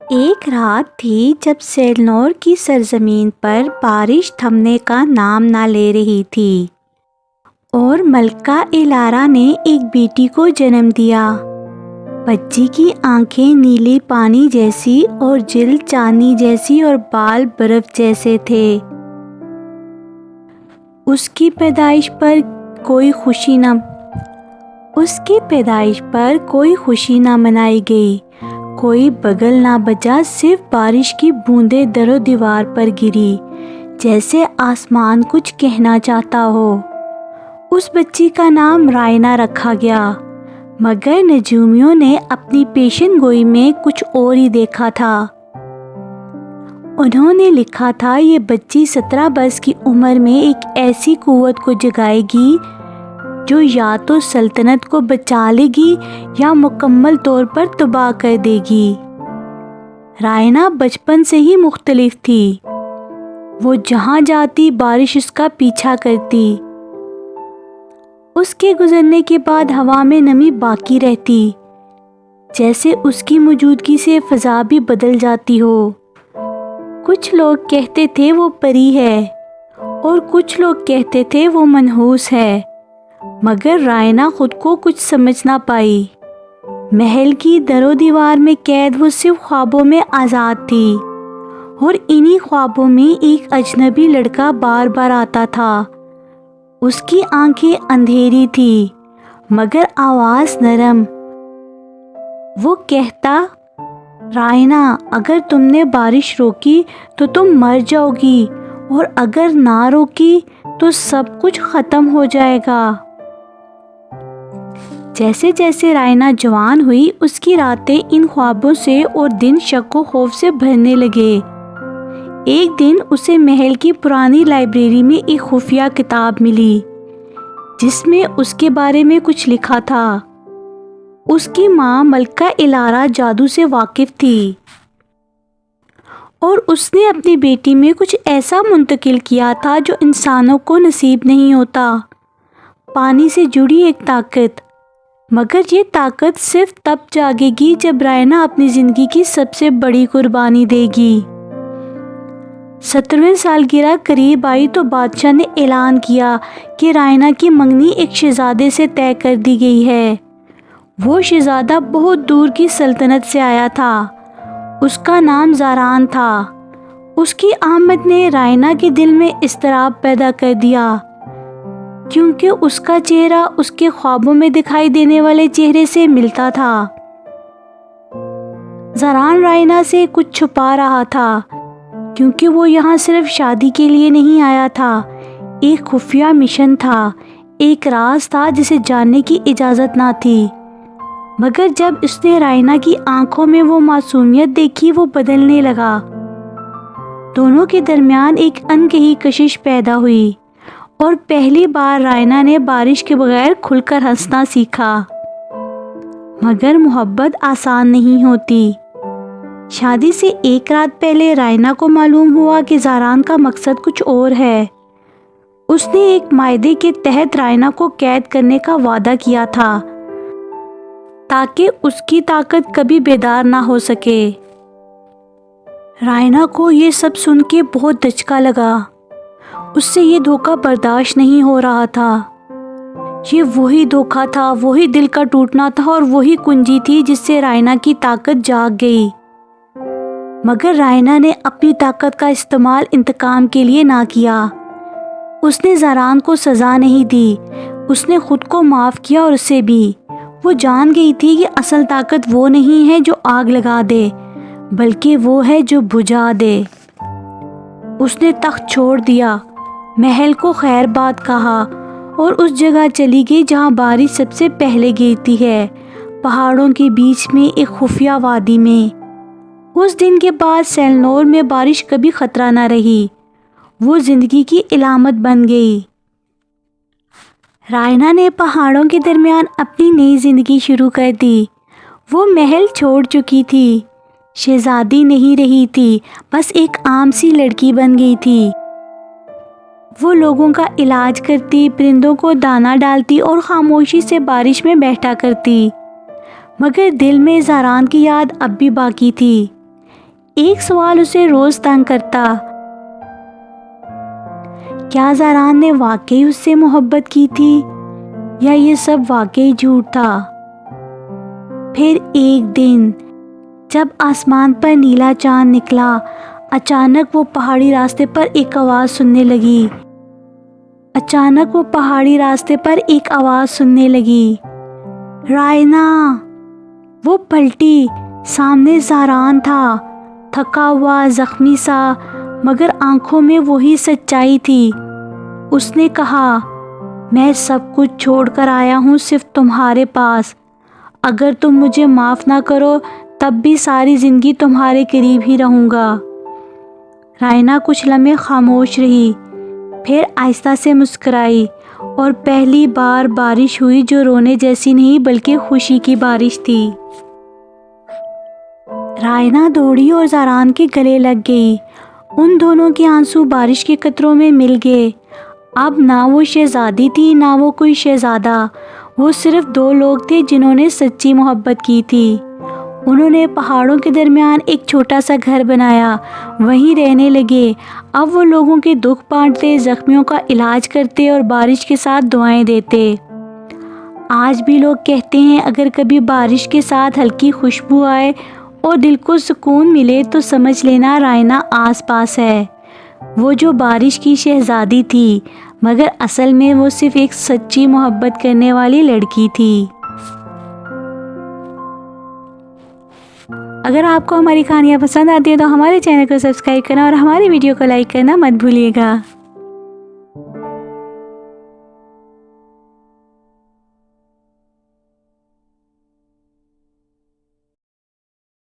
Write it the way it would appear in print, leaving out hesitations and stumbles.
ایک رات تھی جب سیلنور کی سرزمین پر بارش تھمنے کا نام نہ لے رہی تھی اور ملکہ الارا نے ایک بیٹی کو جنم دیا۔ بچی کی آنکھیں نیلے پانی جیسی اور جلد چاندنی جیسی اور بال برف جیسے تھے۔ اس کی پیدائش پر کوئی خوشی نہ منائی گئی، کوئی بگل نہ بجا، صرف بارش کی بوندیں در و دیوار پر گری جیسے آسمان کچھ کہنا چاہتا ہو۔ اس بچی کا نام رائنا رکھا گیا، مگر نجومیوں نے اپنی پیشن گوئی میں کچھ اور ہی دیکھا تھا۔ انہوں نے لکھا تھا یہ بچی 17 برس کی عمر میں ایک ایسی قوت کو جگائے گی جو یا تو سلطنت کو بچا لے گی یا مکمل طور پر تباہ کر دے گی۔ رائنا بچپن سے ہی مختلف تھی، وہ جہاں جاتی بارش اس کا پیچھا کرتی۔ اس کے گزرنے کے بعد ہوا میں نمی باقی رہتی، جیسے اس کی موجودگی سے فضا بھی بدل جاتی ہو۔ کچھ لوگ کہتے تھے وہ پری ہے اور کچھ لوگ کہتے تھے وہ منحوس ہے، مگر رائنا خود کو کچھ سمجھ نہ پائی۔ محل کی در و دیوار میں قید وہ صرف خوابوں میں آزاد تھی، اور انہی خوابوں میں ایک اجنبی لڑکا بار بار آتا تھا۔ اس کی آنکھیں اندھیری تھی مگر آواز نرم۔ وہ کہتا، رائنا، اگر تم نے بارش روکی تو تم مر جاؤ گی، اور اگر نہ روکی تو سب کچھ ختم ہو جائے گا۔ جیسے جیسے رائنا جوان ہوئی، اس کی راتیں ان خوابوں سے اور دن شک و خوف سے بھرنے لگے۔ ایک دن اسے محل کی پرانی لائبریری میں ایک خفیہ کتاب ملی جس میں اس کے بارے میں کچھ لکھا تھا۔ اس کی ماں ملکہ الارا جادو سے واقف تھی اور اس نے اپنی بیٹی میں کچھ ایسا منتقل کیا تھا جو انسانوں کو نصیب نہیں ہوتا، پانی سے جڑی ایک طاقت۔ مگر یہ طاقت صرف تب جاگے گی جب رائنا اپنی زندگی کی سب سے بڑی قربانی دے گی۔ 17ویں سالگرہ قریب آئی تو بادشاہ نے اعلان کیا کہ رائنا کی منگنی ایک شہزادے سے طے کر دی گئی ہے۔ وہ شہزادہ بہت دور کی سلطنت سے آیا تھا، اس کا نام زاران تھا۔ اس کی آمد نے رائنا کے دل میں اضطراب پیدا کر دیا، کیونکہ اس کا چہرہ اس کے خوابوں میں دکھائی دینے والے چہرے سے ملتا تھا۔ زاران رائنا سے کچھ چھپا رہا تھا، کیونکہ وہ یہاں صرف شادی کے لیے نہیں آیا تھا، ایک خفیہ مشن تھا، ایک راز تھا جسے جاننے کی اجازت نہ تھی۔ مگر جب اس نے رائنا کی آنکھوں میں وہ معصومیت دیکھی، وہ بدلنے لگا۔ دونوں کے درمیان ایک انکہی کشش پیدا ہوئی، اور پہلی بار رائنا نے بارش کے بغیر کھل کر ہنسنا سیکھا۔ مگر محبت آسان نہیں ہوتی۔ شادی سے ایک رات پہلے رائنا کو معلوم ہوا کہ زاران کا مقصد کچھ اور ہے۔ اس نے ایک معاہدے کے تحت رائنا کو قید کرنے کا وعدہ کیا تھا تاکہ اس کی طاقت کبھی بیدار نہ ہو سکے۔ رائنا کو یہ سب سن کے بہت دھچکا لگا، اس سے یہ دھوکہ برداشت نہیں ہو رہا تھا۔ یہ وہی دھوکہ تھا، وہی دل کا ٹوٹنا تھا، اور وہی کنجی تھی جس سے رائنا کی طاقت جاگ گئی۔ مگر رائنا نے اپنی طاقت کا استعمال انتقام کے لیے نہ کیا۔ اس نے زاران کو سزا نہیں دی، اس نے خود کو معاف کیا اور اسے بھی۔ وہ جان گئی تھی کہ اصل طاقت وہ نہیں ہے جو آگ لگا دے، بلکہ وہ ہے جو بجھا دے۔ اس نے تخت چھوڑ دیا، محل کو خیر باد کہا، اور اس جگہ چلی گئی جہاں بارش سب سے پہلے گرتی ہے، پہاڑوں کے بیچ میں ایک خفیہ وادی میں۔ اس دن کے بعد سیلنور میں بارش کبھی خطرہ نہ رہی، وہ زندگی کی علامت بن گئی۔ رائنا نے پہاڑوں کے درمیان اپنی نئی زندگی شروع کر دی۔ وہ محل چھوڑ چکی تھی، شہزادی نہیں رہی تھی، بس ایک عام سی لڑکی بن گئی تھی۔ وہ لوگوں کا علاج کرتی، پرندوں کو دانہ ڈالتی اور خاموشی سے بارش میں بیٹھا کرتی۔ مگر دل میں زاران کی یاد اب بھی باقی تھی۔ ایک سوال اسے روز تنگ کرتا، کیا زاران نے واقعی اس سے محبت کی تھی یا یہ سب واقعی جھوٹ تھا؟ پھر ایک دن جب آسمان پر نیلا چاند نکلا، اچانک وہ پہاڑی راستے پر ایک آواز سننے لگی، رائنا! وہ پلٹی، سامنے زاران تھا، تھکا ہوا، زخمی سا، مگر آنکھوں میں وہی سچائی تھی۔ اس نے کہا، میں سب کچھ چھوڑ کر آیا ہوں صرف تمہارے پاس۔ اگر تم مجھے معاف نہ کرو تب بھی ساری زندگی تمہارے قریب ہی رہوں گا۔ رائنا کچھ لمحے خاموش رہی، پھر آہستہ سے مسکرائی، اور پہلی بار بارش ہوئی جو رونے جیسی نہیں بلکہ خوشی کی بارش تھی۔ رائنا دوڑی اور زاران کے گلے لگ گئی۔ ان دونوں کے آنسو بارش کے قطروں میں مل گئے۔ اب نہ وہ شہزادی تھی نہ وہ کوئی شہزادہ، وہ صرف دو لوگ تھے جنہوں نے سچی محبت کی تھی۔ انہوں نے پہاڑوں کے درمیان ایک چھوٹا سا گھر بنایا، وہیں رہنے لگے۔ اب وہ لوگوں کے دکھ بانٹتے، زخمیوں کا علاج کرتے اور بارش کے ساتھ دعائیں دیتے۔ آج بھی لوگ کہتے ہیں اگر کبھی بارش کے ساتھ ہلکی خوشبو آئے اور دل کو سکون ملے تو سمجھ لینا رائنا آس پاس ہے۔ وہ جو بارش کی شہزادی تھی، مگر اصل میں وہ صرف ایک سچی محبت کرنے والی لڑکی تھی۔ اگر آپ کو ہماری کہانیاں پسند آتی ہیں تو ہمارے چینل کو سبسکرائب کرنا اور ہماری ویڈیو کو لائک کرنا مت بھولیے گا۔